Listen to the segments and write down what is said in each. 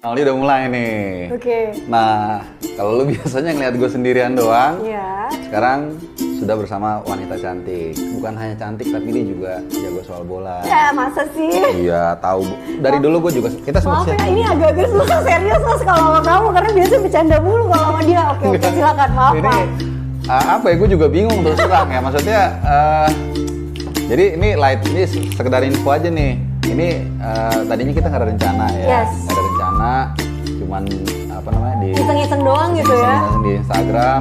Ini udah mulai nih. Oke. Nah, kalau lu biasanya ngeliat gue sendirian doang, Iya. sekarang sudah bersama wanita cantik. Bukan hanya cantik, tapi dia juga jago soal bola. Ya masa sih? Iya, tahu. Dari dulu gue juga, kita Maaf sempat ya, ini agak-agak susah serius mas kalau sama kamu karena biasanya bercanda mulu kalau sama dia. Oke, silakan maaf ini Pak. apa ya, gue juga bingung terus terang ya. Maksudnya, jadi ini ini sekedar info aja nih. Ini tadinya kita nggak ada rencana ya. Yes. Nggak ada rencana, cuman apa namanya di Iseng-iseng doang gitu ya. iseng-iseng di Instagram.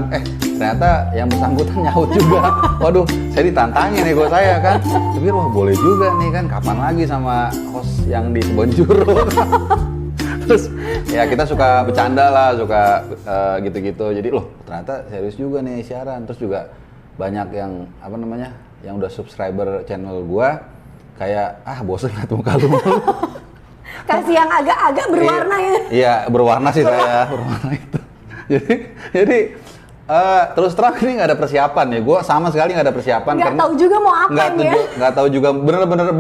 Ternyata yang bersangkutan nyaut juga. Waduh, saya ditantangin nih saya kan. Tapi wah boleh juga nih kan, kapan lagi sama host yang di Kebonjuru. Terus ya kita suka bercanda lah, suka gitu-gitu. Jadi loh ternyata serius juga nih siaran. Terus juga banyak yang apa namanya, yang udah subscriber channel gua kayak bosen liat muka lu. Kasih yang agak-agak berwarna ya. Iya, berwarna sih saya, berwarna itu. Jadi terus terang ini nggak ada persiapan ya. Gue sama sekali nggak ada persiapan. Nggak tahu juga mau apa ya. Nggak tahu juga. Bener-bener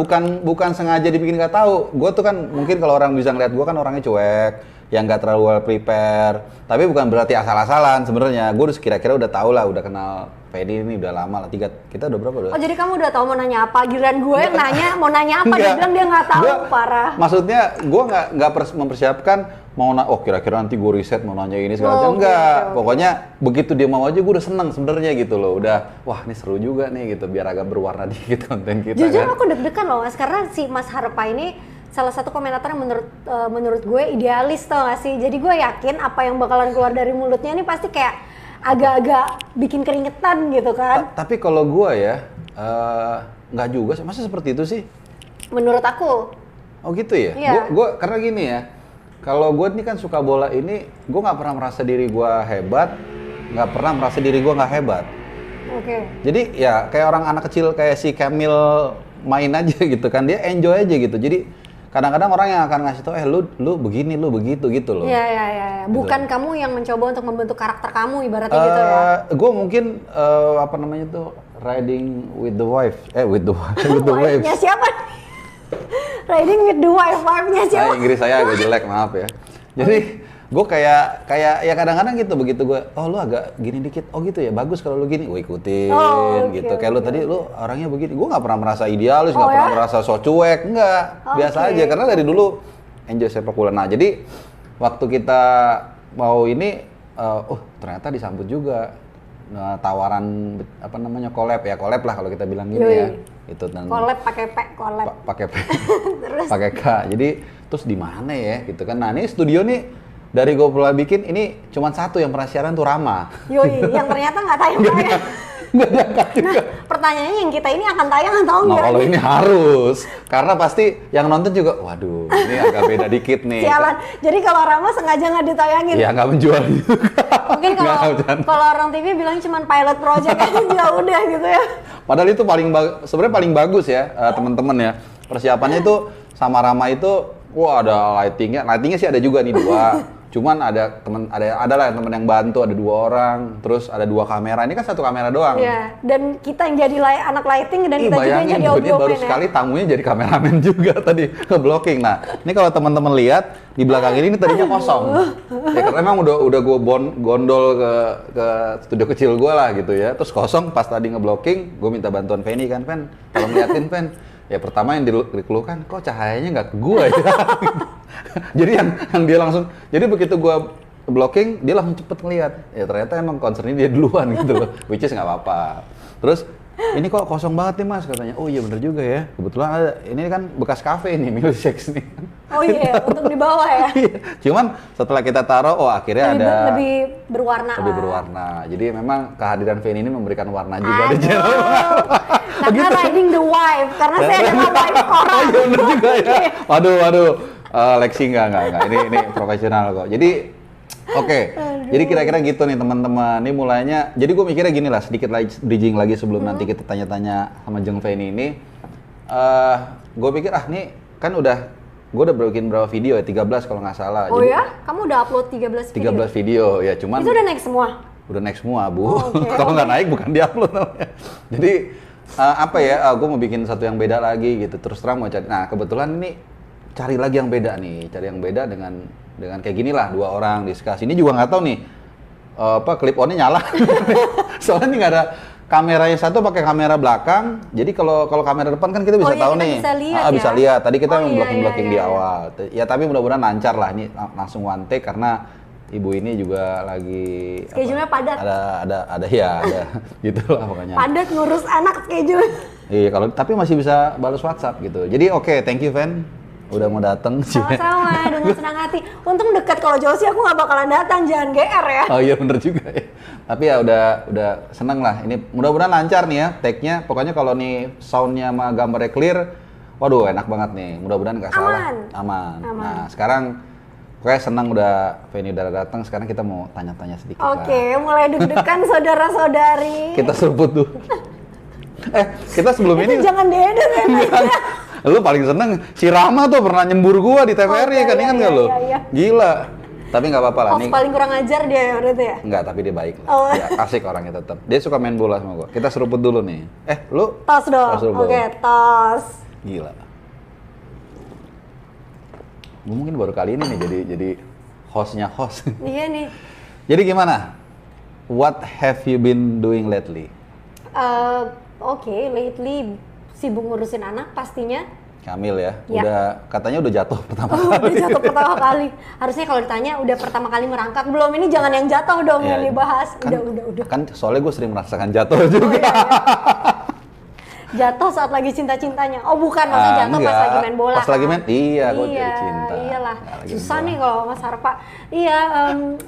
bukan sengaja dibikin nggak tahu. Gue tuh kan mungkin kalau orang bisa ngeliat gue kan orangnya cuek, yang nggak terlalu well prepare. Tapi bukan berarti asal-asalan sebenarnya. Gue kira-kira udah tahu lah, udah kenal Fedi ini udah lama lah. Kita udah berapa udah? Oh jadi kamu udah tahu mau nanya apa? Giliran gue yang nanya mau nanya apa? Dia bilang dia nggak tahu, parah. Maksudnya gue nggak mempersiapkan kira-kira nanti gue riset mau nanya ini segala macam. Enggak. Okay. Pokoknya begitu dia mau aja gue udah seneng sebenarnya gitu loh. Udah wah ini seru juga nih gitu, biar agak berwarna dikit konten kita. Jujur kan. aku deg-degan loh mas, karena si Mas Harpa ini salah satu komentator yang menurut gue idealis tau gak sih. Jadi gue yakin apa yang bakalan keluar dari mulutnya ini pasti kayak agak-agak bikin keringetan gitu kan. Tapi kalau gue ya nggak juga sih. Masa seperti itu sih? Menurut aku. Oh gitu ya? Iya. Gue karena gini ya. Kalau gue ini kan suka bola ini, gue nggak pernah merasa diri gue hebat, nggak pernah merasa diri gue nggak hebat. Oke. Jadi ya kayak orang anak kecil kayak si Kamil main aja gitu kan, dia enjoy aja gitu. Jadi kadang-kadang orang yang akan ngasih tau, lu begini, lu begitu gitu loh. Iya. Bukan kamu yang mencoba untuk membentuk karakter kamu ibaratnya gitu ya. Gue mungkin apa namanya tuh, riding with the wife, with the waves. Wife-nya siapa? Riding with the wife-nya siapa? Inggris saya agak jelek, maaf ya. Jadi gue kayak ya kadang-kadang gitu, begitu gue, lu agak gini dikit, gitu ya, bagus kalau lu gini, gue ikutin gitu. Kayak lu tadi, lu orangnya begini, gue nggak pernah merasa idealis, nggak pernah merasa so cuek, enggak, biasa aja, karena dari dulu enjoy sepak bola. Nah jadi waktu kita mau ini, ternyata disambut juga tawaran apa namanya collab lah kalau kita bilang gini ya. Itu dan collab pakai P, collab. Pakai P. Pakai K. Jadi terus di mana ya gitu kan. Nah, ini studio nih dari gue pernah bikin ini cuma satu yang pernah siaran tuh Rama. Yoi, yang ternyata nggak tayang-tayang. Nggak diangkat juga. Nah, pertanyaannya yang kita ini akan tayang atau enggak? Nah, kalau ini harus. Karena pasti yang nonton juga, waduh, ini agak beda dikit nih. Sialan. Jadi kalau Rama sengaja nggak ditayangin. Ya nggak menjual juga. Mungkin kalau orang TV bilang cuma pilot project aja ya udah gitu ya. Padahal itu sebenarnya paling bagus ya, teman-teman ya. Persiapannya itu sama Rama itu, ada lightingnya sih ada juga nih 2. Cuman ada lah teman yang bantu, ada 2 orang, terus ada 2 kamera. Ini kan 1 kamera doang. Iya, dan kita yang jadi anak lighting dan kita juga yang jadi audio man. Baru sekali tamunya jadi kameramen juga tadi nge-blocking. Nah, ini kalau teman-teman lihat di belakang ini tadinya kosong. Ya karena emang udah gue gondol ke studio kecil gue lah gitu ya. Terus kosong, pas tadi nge-blocking, gue minta bantuan Feni kan, Fen, tolong liatin Fen. Ya pertama yang dikeluhkan, kok cahayanya nggak ke gua ya. Jadi yang dia langsung, jadi begitu gua blocking, dia langsung cepet ngeliat. Ya ternyata emang concernnya dia duluan gitu loh, which is nggak apa-apa. Terus, ini kok kosong banget nih mas katanya. Oh iya bener juga ya, kebetulan ada, ini kan bekas kafe nih, Milkshakes nih. Oh iya, untuk di bawah ya. Cuman setelah kita taruh, akhirnya lebih berwarna. Lebih berwarna. Jadi memang kehadiran Feni ini memberikan warna juga di channel. Karena riding the wife, karena saya adalah wife orang. Oh iya bener juga ya. Waduh. Lexi enggak. Ini profesional kok. Jadi oke. Jadi kira-kira gitu nih teman-teman. Ini mulainya, jadi gue mikirnya gini lah, sedikit bridging lagi sebelum nanti kita tanya-tanya sama Jeng Feni ini. Gue pikir nih kan gue udah bikin berapa video ya, 13 kalau nggak salah. Oh ya? Kamu udah upload 13 video? 13 video, ya cuman... Itu udah naik semua? Udah naik semua, Bu. Kalau nggak naik bukan di-upload namanya. Jadi, gue mau bikin satu yang beda lagi gitu, terus terang mau cari. Nah, kebetulan ini cari lagi yang beda nih, cari yang beda dengan kayak gini lah, 2 orang discuss. Ini juga nggak tahu nih clip on-nya nyala. Soalnya ini nggak ada kameranya, satu pakai kamera belakang. Jadi kalau kamera depan kan kita bisa tahu kita nih. bisa lihat, bisa lihat. Tadi kita blocking di iya. awal. Ya tapi mudah-mudahan lancar lah, ini langsung one take karena ibu ini juga lagi schedule-nya padat. Ada gitu lah pokoknya. Padat ngurus anak schedule. Iya, tapi masih bisa balas WhatsApp gitu. Jadi oke, thank you Ven. Udah mau datang. Sama-sama, dengan senang hati. Untung dekat, kalau jauh sih aku nggak bakalan datang, jangan GR ya. Oh iya bener juga ya. Tapi ya udah seneng lah. Ini mudah-mudahan lancar nih ya take-nya. Pokoknya kalau nih sound-nya sama gambarnya clear, waduh enak banget nih. Mudah-mudahan nggak salah. Aman. Nah sekarang pokoknya senang udah Feni udah datang. Sekarang kita mau tanya-tanya sedikit lah. Oke, mulai deg-degan saudara-saudari. Kita seruput dulu. Kita sebelum ini jangan diedit ya. Lu paling seneng si Rama tuh pernah nyembur gua di TVRI kan, ingat nggak lu? Iya. Gila. Tapi nggak apa-apa lah. Nih paling kurang ajar dia ya berarti ya? Enggak, tapi dia baik lah. Oh. Ya, asik orangnya tetap. Dia suka main bola sama gua. Kita seruput dulu nih. Lu? Tos dong. Oke, tos. Gila. Gua mungkin baru kali ini nih jadi hostnya host. Iya nih. Jadi gimana? What have you been doing lately? Lately sibuk ngurusin anak pastinya. Kamil ya? Ya. Katanya udah jatuh pertama kali. Udah jatuh pertama kali. Harusnya kalau ditanya udah pertama kali merangkak belum, ini jangan yang jatuh dong yang dibahas. Udah. Kan soalnya gue sering merasakan jatuh juga. Iya. Jatuh saat lagi cinta-cintanya. Oh bukan, maksudnya jatuh pas lagi main bola. Pas lagi main, gue jadi cinta. Iyalah, susah nih kalau Mas Harpa. Iya,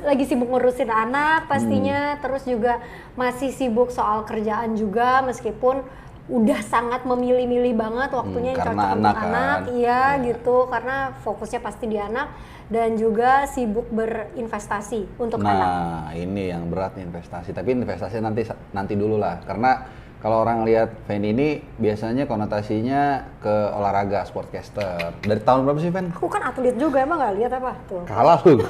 lagi sibuk ngurusin anak pastinya, terus juga masih sibuk soal kerjaan juga, meskipun udah sangat memilih-milih banget waktunya yang cocok untuk anak. Iya gitu, karena fokusnya pasti di anak. Dan juga sibuk berinvestasi untuk anak. Nah, ini yang berat nih, investasi. Tapi investasi nanti dulu lah, karena kalau orang lihat Ven ini biasanya konotasinya ke olahraga, sportcaster. Dari tahun berapa sih Ven? Aku kan atlet juga, emang nggak lihat apa tuh? Kalah lu,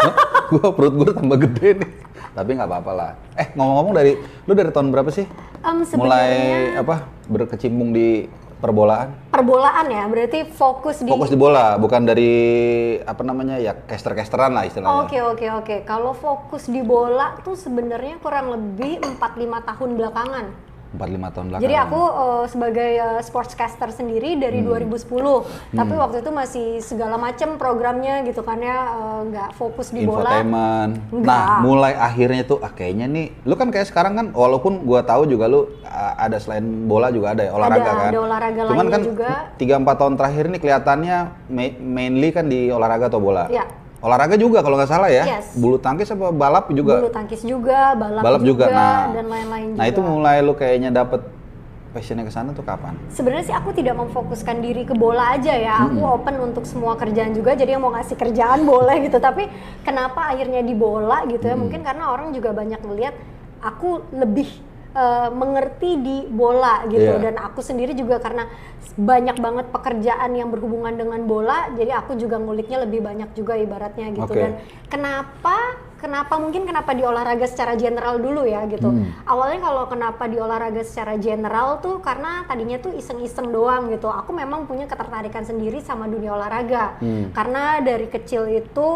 gua perut gue tambah gede nih. Tapi nggak apa-apa lah. Ngomong-ngomong lu dari tahun berapa sih? Mulai berkecimpung di perbolaan? Perbolaan ya, berarti fokus di bola, bukan dari caster-casteran lah istilahnya. Oke. Kalau fokus di bola tuh sebenarnya kurang lebih 4-5 tahun belakangan. 4-5 tahun belakangan. Jadi aku sebagai sportscaster sendiri dari 2010, tapi waktu itu masih segala macam programnya gitu kan ya, nggak fokus di bola. Infotainment. Nah, mulai akhirnya tuh kayaknya nih, lu kan kayak sekarang kan, walaupun gua tahu juga lu ada selain bola juga ada ya olahraga kan. Ada olahraga Cuman lainnya kan juga. 3-4 tahun terakhir nih kelihatannya mainly kan di olahraga atau bola. Iya. Olahraga juga kalau nggak salah ya. Yes. Bulu tangkis apa balap juga? Bulu tangkis juga, balap juga dan lain-lain juga. Nah, itu mulai lu kayaknya dapet passionnya ke sana tuh kapan? Sebenarnya sih aku tidak memfokuskan diri ke bola aja ya. Aku open untuk semua kerjaan juga. Jadi yang mau ngasih kerjaan boleh gitu. Tapi kenapa akhirnya di bola gitu ya? Mungkin karena orang juga banyak melihat aku lebih mengerti di bola gitu. Dan aku sendiri juga karena banyak banget pekerjaan yang berhubungan dengan bola, jadi aku juga nguliknya lebih banyak juga ibaratnya gitu. Dan kenapa di olahraga secara general dulu ya gitu. Awalnya kalau kenapa di olahraga secara general tuh karena tadinya tuh iseng-iseng doang gitu. Aku memang punya ketertarikan sendiri sama dunia olahraga. Karena dari kecil itu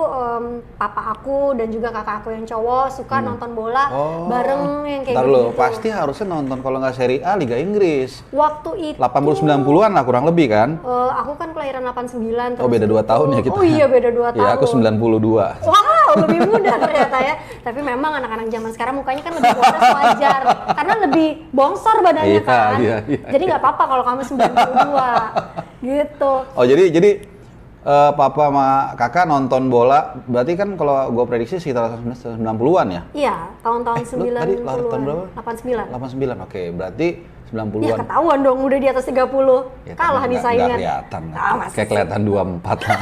papa aku dan juga kakak aku yang cowok suka nonton bola bareng yang kayak gitu. Pasti harusnya nonton kalau nggak Serie A Liga Inggris. Waktu itu 80-90-an lah kurang lebih kan? Aku kan kelahiran 89. Beda 2 tahun ya kita. Oh iya, beda 2 tahun. Ya, aku 92. Wow, lebih muda ternyata ya. Tapi memang anak-anak zaman sekarang mukanya kan lebih bodas, wajar. Karena lebih bongsor badannya kan. Iya. Jadi nggak apa-apa kalau kamu 92. Gitu. Oh, jadi papa sama kakak nonton bola, berarti kan kalau gue prediksi sekitar 90-an ya? Iya, tahun-tahun 90-an. Tadi tahun berapa? 89. Oke, berarti 90-an. Ya ketahuan dong, udah di atas 30. Ya, kalah nih saingan. Nggak kelihatan. Kayak kelihatan 24 lah.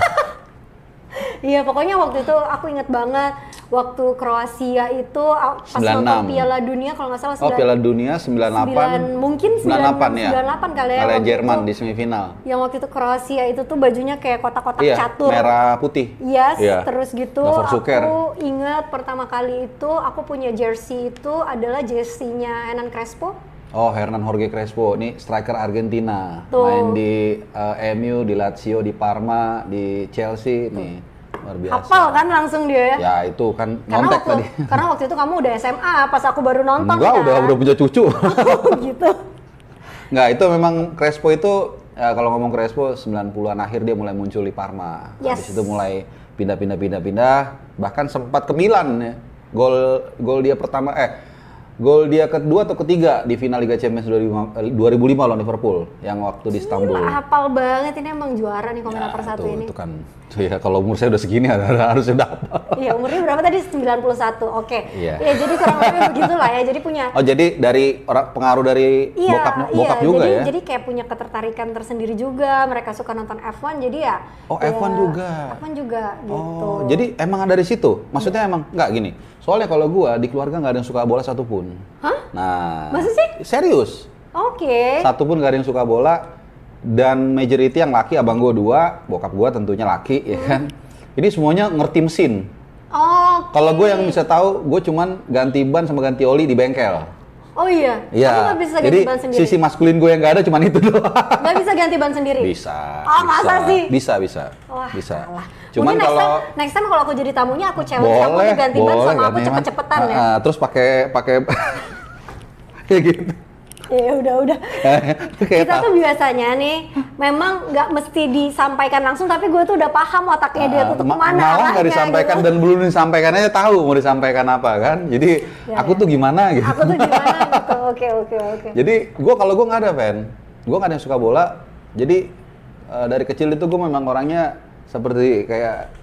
Iya, pokoknya waktu itu aku inget banget waktu Kroasia itu pas 96. nonton Piala Dunia kalau nggak salah. Piala Dunia 98. Mungkin 98 ya. 98 kali ya. Kalah Jerman di semifinal. Yang waktu itu Kroasia itu tuh bajunya kayak kotak-kotak catur. Merah putih. Yes, terus gitu. Suker. Aku ingat pertama kali itu aku punya jersey itu adalah jersey-nya Hernan Crespo. Oh, Hernan Jorge Crespo, ini striker Argentina. Tuh. Main di MU, di Lazio, di Parma, di Chelsea nih. Luar biasa. Hafal kan langsung dia ya? Ya itu kan Karena ngontek waktu, tadi. karena waktu itu kamu udah SMA, pas aku baru nonton Enggak, kan? udah punya cucu. gitu. Enggak, itu memang Crespo itu ya, kalau ngomong Crespo 90-an akhir dia mulai muncul di Parma. Yes. Habis itu mulai pindah, bahkan sempat ke Milan ya. Gol dia pertama gol dia kedua atau ketiga di final Liga Champions 2005 lawan Liverpool yang waktu di Istanbul. Gila, hafal banget, ini emang juara nih komentator satu tuh, ini. Itu kan ya kalau umur saya udah segini harusnya udah hafal. Iya, umurnya berapa tadi? 91. Oke. Iya. Ya, jadi kurang lebih begitulah ya. Jadi punya Oh, jadi dari pengaruh dari bokap juga jadi, ya? Jadi kayak punya ketertarikan tersendiri juga. Mereka suka nonton F1, jadi ya. Oh, ya, F1 juga. F1 juga gitu. Oh, jadi emang dari situ? Maksudnya emang nggak gini? Soalnya kalau gua di keluarga nggak ada yang suka bola satupun. Hah? Nah, Masa sih? Serius. Oke. Satupun nggak ada yang suka bola. Dan majority yang laki, abang gua 2, bokap gua tentunya laki, ya kan? Ini semuanya ngerti mesin. Oke. Kalau gue yang bisa tahu, gue cuman ganti ban sama ganti oli di bengkel. Oh iya? Iya. Aku nggak bisa ganti Jadi ban sendiri? sisi maskulin gue yang nggak ada cuman itu doang. Nggak bisa ganti ban sendiri? Bisa. Oh, masa sih? Bisa. Wah, Bisa. salah. Cuman Mungkin kalau next time kalau aku jadi tamunya, aku challenge kamu boleh, untuk ganti ban sama aku ganti ban. cepet-cepetan ya. Terus pakai kayak gitu. Ya udah. Kayak Kita tuh biasanya nih memang nggak mesti disampaikan langsung, tapi gue tuh udah paham otaknya dia tuh kemana malah nggak arahnya, disampaikan gitu. dan belum disampaikan aja tahu mau disampaikan apa kan. Jadi Ya, aku tuh gimana gitu. Aku tuh gimana gitu. Oke. Jadi kalau gue nggak ada fan, gue nggak ada yang suka bola. Jadi dari kecil itu gue memang orangnya seperti kayak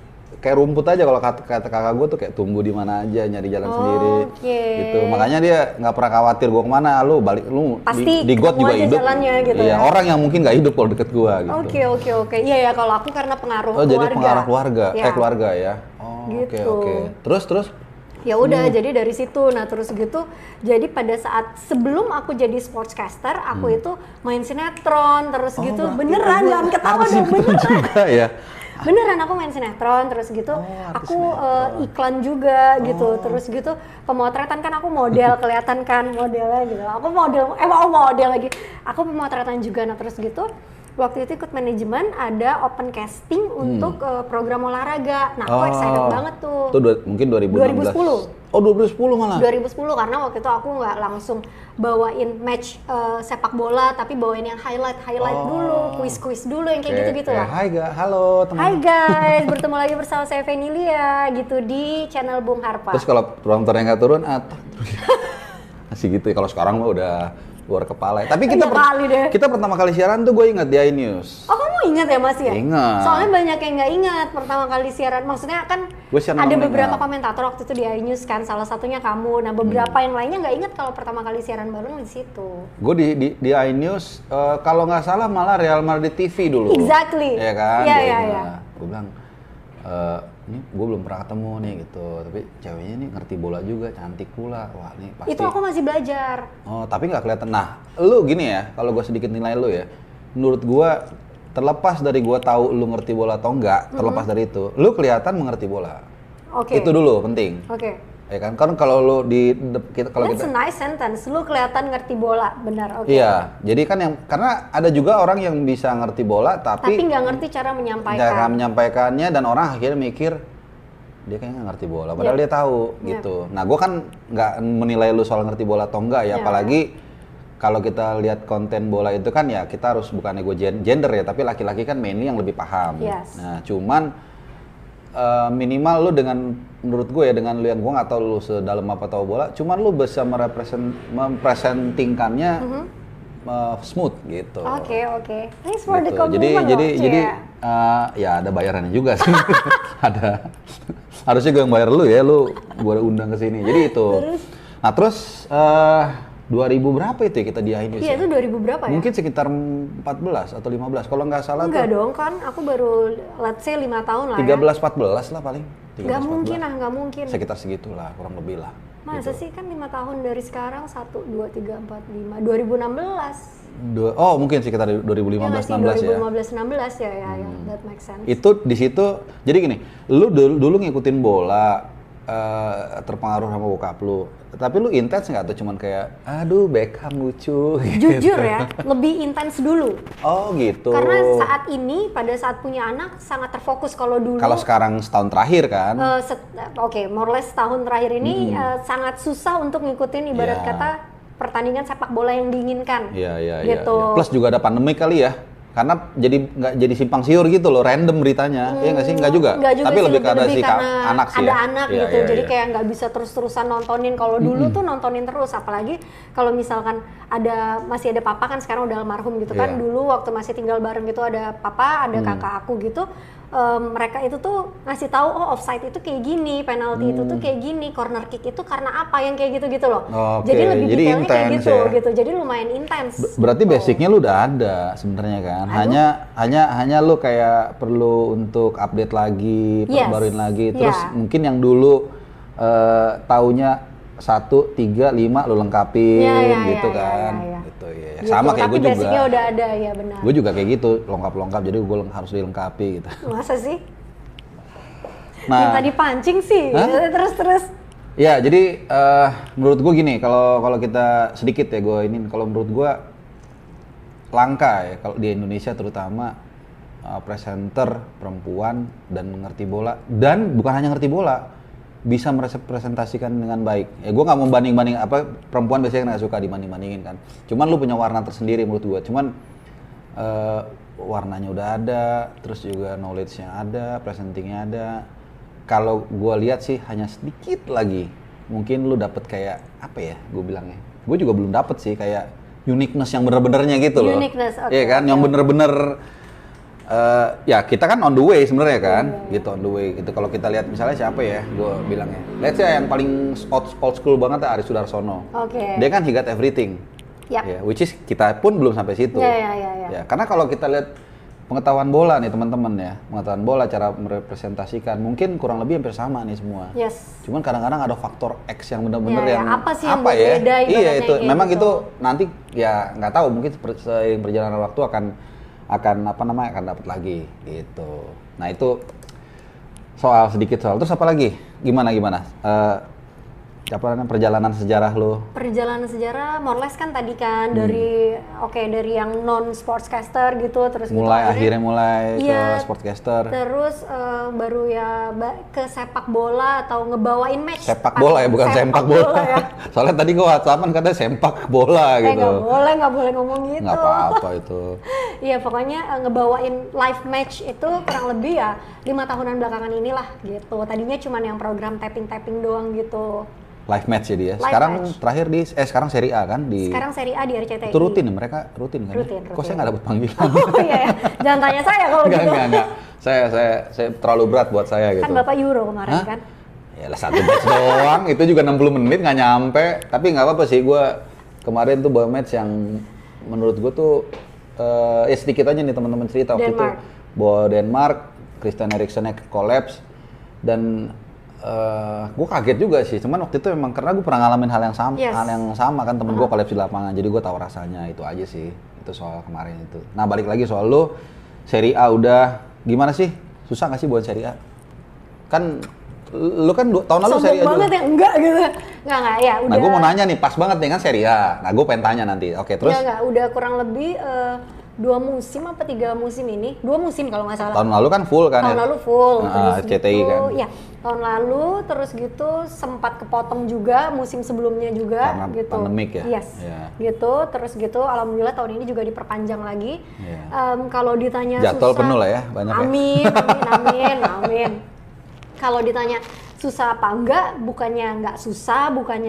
rumput aja. Kalau kata kakak gue tuh kayak tumbuh di mana aja, nyari jalan sendiri. Gitu. Makanya dia nggak pernah khawatir gue kemana. Lu balik, lu Pasti di got ketemu juga aja hidup. jalannya gitu Iya, ya. orang yang mungkin nggak hidup kalau deket gue gitu. Oke. Iya ya, kalau aku karena pengaruh Oh, keluarga. jadi pengaruh keluarga, Ya. keluarga ya. Oh, Gitu. oke. Terus? Ya udah, jadi dari situ. Nah, terus gitu. Jadi pada saat sebelum aku jadi sportscaster, aku itu main sinetron terus gitu. berarti Beneran, gue jangan ketawa harus dong, ikutan beneran. juga ya. Beneran aku main sinetron terus gitu. artis Aku iklan juga gitu. Terus gitu pemotretan kan aku model, kelihatan kan modelnya gitu. Aku model lagi. Aku pemotretan juga. Nah, terus gitu waktu itu ikut manajemen, ada open casting untuk program olahraga. Nah, aku excited banget tuh. Itu mungkin 2016. 2010. Oh, 2010 malah. 2010 karena waktu itu aku nggak langsung bawain match sepak bola, tapi bawain yang highlight dulu, kuis dulu yang kayak gitu-gitu lah. Hai halo teman. Hai guys, bertemu lagi bersama saya Venilia gitu di channel Bung Harpa. Terus kalau prompternya nggak turun, masih gitu. Kalau sekarang mah udah luar kepala. Tapi kita pertama kali siaran tuh gue inget di iNews. Oh, kamu ingat ya Mas ya? Ingat. Soalnya banyak yang nggak ingat pertama kali siaran. Maksudnya kan ada beberapa komentator waktu itu di iNews kan, salah satunya kamu. Nah, beberapa yang lainnya nggak ingat kalau pertama kali siaran bareng di situ. Gue di iNews, kalau nggak salah malah Real Madrid TV dulu. Exactly. Iya kan? Iya. Gue bilang, ini gue belum pernah ketemu nih gitu, tapi ceweknya ini ngerti bola juga, cantik pula. Wah, ini pasti. Itu aku masih belajar. Oh, tapi nggak kelihatan. Nah, lu gini ya, kalau gue sedikit nilai lu ya, menurut gue terlepas dari gue tahu lu ngerti bola atau enggak, terlepas dari itu, lu kelihatan mengerti bola. Oke. Itu dulu penting. Oke. Ya kan kalau lu That's a nice sentence. Lu kelihatan ngerti bola, benar. Oke. Iya, jadi kan karena ada juga orang yang bisa ngerti bola tapi nggak ngerti cara menyampaikan. Cara menyampaikannya dan orang akhirnya mikir dia kayaknya nggak ngerti bola, padahal dia tahu gitu. Nah, gue kan nggak menilai lu soal ngerti bola atau enggak ya, apalagi kalau kita lihat konten bola itu kan ya kita harus bukannya gue gender ya, tapi laki-laki kan mainly yang lebih paham. Yes. Nah, cuman minimal lu menurut gue ya, dengan lu yang gue nggak tahu lu sedalam apa tahu bola, cuman lu bisa mempresentingkannya smooth gitu. Oke. Thanks for the Gitu. compliment. Jadi ya ada bayarannya juga sih. Ada. Harusnya gue yang bayar lu ya, gue undang ke sini. Jadi itu. Terus 2000 berapa itu ya kita di iNews? Iya, itu 2000 berapa ya? Mungkin sekitar 14 atau 15 kalau nggak salah. Enggak dong kan, aku baru let's say 5 tahun lah 13-14 lah paling. 13, Nggak mungkin lah, nggak mungkin. Sekitar segitulah, kurang lebih lah. Masa sih, kan 5 tahun dari sekarang, 1, 2, 3, 4, 5, 2016. Oh, mungkin sekitar 2015-16 ya. 2015-16 ya, that makes sense. Itu di situ, jadi gini, lu dulu ngikutin bola, terpengaruh sama bokap lu. Tapi lu intens nggak tuh cuman kayak, aduh Beckham lucu gitu? Jujur ya, lebih intens dulu. Oh gitu. Karena saat ini, pada saat punya anak, sangat terfokus. Kalau dulu... Kalau sekarang setahun terakhir kan? Oke, more or less tahun terakhir ini sangat susah untuk ngikutin ibarat Iya. kata pertandingan sepak bola yang diinginkan. Iya. Gitu. Plus juga ada pandemi kali ya. Karena nggak jadi simpang siur gitu loh, random beritanya. Iya nggak sih? Nggak juga? Nggak juga Tapi sih, lebih ke ada lebih si karena anak sih ada ya? anak Iya, gitu, iya, jadi iya. kayak nggak bisa terus-terusan nontonin. Kalau dulu tuh nontonin terus, apalagi kalau misalkan masih ada papa kan, sekarang udah almarhum gitu kan. Iya. Dulu waktu masih tinggal bareng gitu, ada papa, ada kakak aku gitu. Mereka itu tuh ngasih tahu, oh offside itu kayak gini, penalti itu tuh kayak gini, corner kick itu karena apa, yang kayak gitu-gitu loh. Oke, Jadi lebih jadi detailnya kayak intens gitu, ya. gitu. Jadi lumayan intens. Berarti gitu. basicnya lu udah ada sebenarnya kan? Hanya lu kayak perlu untuk update lagi, Yes. perbaruin lagi. Terus Yeah. mungkin yang dulu taunya 1, 3, 5 lu lengkapin Iya, gitu iya, kan? iya. Gitu ya. Gitu. Sama kayak Tapi gue juga. basicnya udah ada, ya benar. Gue juga kayak gitu, lengkap-lengkap. Jadi gue harus dilengkapi gitu. Masa sih? Nah, Minta dipancing sih, Hah? terus. ya jadi menurut gue gini, kalau kita sedikit ya gue ini, kalau menurut gue langka ya kalau di Indonesia terutama presenter perempuan dan mengerti bola, dan bukan hanya ngerti bola, bisa merepresentasikan dengan baik. Ya gue nggak mau banding-banding, apa perempuan biasanya nggak suka dibanding-bandingin kan. Cuman lu punya warna tersendiri menurut gue. Cuman warnanya udah ada, terus juga knowledge-nya ada, presentingnya ada. Kalau gue lihat sih hanya sedikit lagi, mungkin lu dapet kayak apa ya, gue bilangnya. Gue juga belum dapet sih kayak uniqueness yang bener-benernya gitu loh. Uniqueness, oke, Iya kan, oke. yang bener-bener ya kita kan on the way sebenarnya kan, gitu on the way. Gitu kalau kita lihat misalnya siapa ya, gue bilangnya. Let's say yang paling old school banget ya Arie Sudarsono. Oke. Dia kan he got everything. Yap. Ya, which is kita pun belum sampai situ. Ya. Ya, karena kalau kita lihat pengetahuan bola nih teman-teman ya, pengetahuan bola, cara merepresentasikan mungkin kurang lebih hampir sama nih semua. Yes. Cuman kadang-kadang ada faktor X yang benar-benar Ya, yang apa sih yang apa ya? berbeda Iya ibaratnya itu, kayak memang gitu. itu nanti ya nggak tahu, mungkin seiring perjalanan waktu akan apa namanya akan dapat lagi gitu. Nah itu sedikit soal. Terus apa lagi? Gimana? Apa namanya perjalanan sejarah lo? Perjalanan sejarah, more or less kan tadi kan dari yang non sportscaster gitu, terus gitu, Akhirnya mulai Iya. ke sportcaster. Terus baru ya ke sepak bola atau ngebawain match. Sepak bola ya, bukan sempak bola. ya. Soalnya tadi gua WhatsAppan katanya sempak bola gitu. Nggak boleh ngomong gitu. Nggak apa-apa itu. Iya pokoknya ngebawain live match itu kurang lebih ya 5 tahunan belakangan inilah gitu. Tadinya cuma yang program tapping doang gitu. Live match ya dia. Live Sekarang match. terakhir sekarang Serie A kan di. Sekarang Serie A di RCTI. Itu rutin ya, mereka rutin kan? Rutin. Kok saya nggak dapat panggilan? Oh iya ya, jangan tanya saya kalau gitu. Enggak. Saya terlalu berat buat saya gitu. Kan Bapak Euro kemarin Hah? kan. Ya lah 1 match doang, itu juga 60 menit nggak nyampe. Tapi nggak apa-apa sih, gue kemarin tuh bawa match yang menurut gue tuh ya sedikit aja nih teman-teman cerita waktu itu. Denmark. Bawa Denmark, Christian Eriksennya collapse dan gue kaget juga sih. Cuman waktu itu memang karena gue pernah ngalamin hal yang sama, Yes. kan temen gue collapse di lapangan, jadi gue tahu rasanya. Itu aja sih, itu soal kemarin itu. Nah balik lagi soal lu, Serie A udah gimana sih? Susah nggak sih buat Serie A? Kan lu kan tahun lalu Sombong Serie A banget juga. ya, enggak gitu. Enggak ya udah. Nah, gue mau nanya nih, pas banget nih kan Serie A. Nah, gue pengen tanya nanti. Oke, terus Enggak, udah kurang lebih 2 musim apa 3 musim ini? 2 musim kalau nggak salah. tahun lalu kan full kan Tahun ya? lalu full, Nah, terus RCTI gitu, kan? ya tahun lalu terus gitu sempat kepotong juga musim sebelumnya juga Karena gitu. pandemik ya? Yes, Iya. gitu terus gitu. Alhamdulillah tahun ini juga diperpanjang lagi. Iya. Kalau ditanya Jadwal susah, penuh lah ya, banyak ya? Amin. Kalau ditanya susah apa enggak, bukannya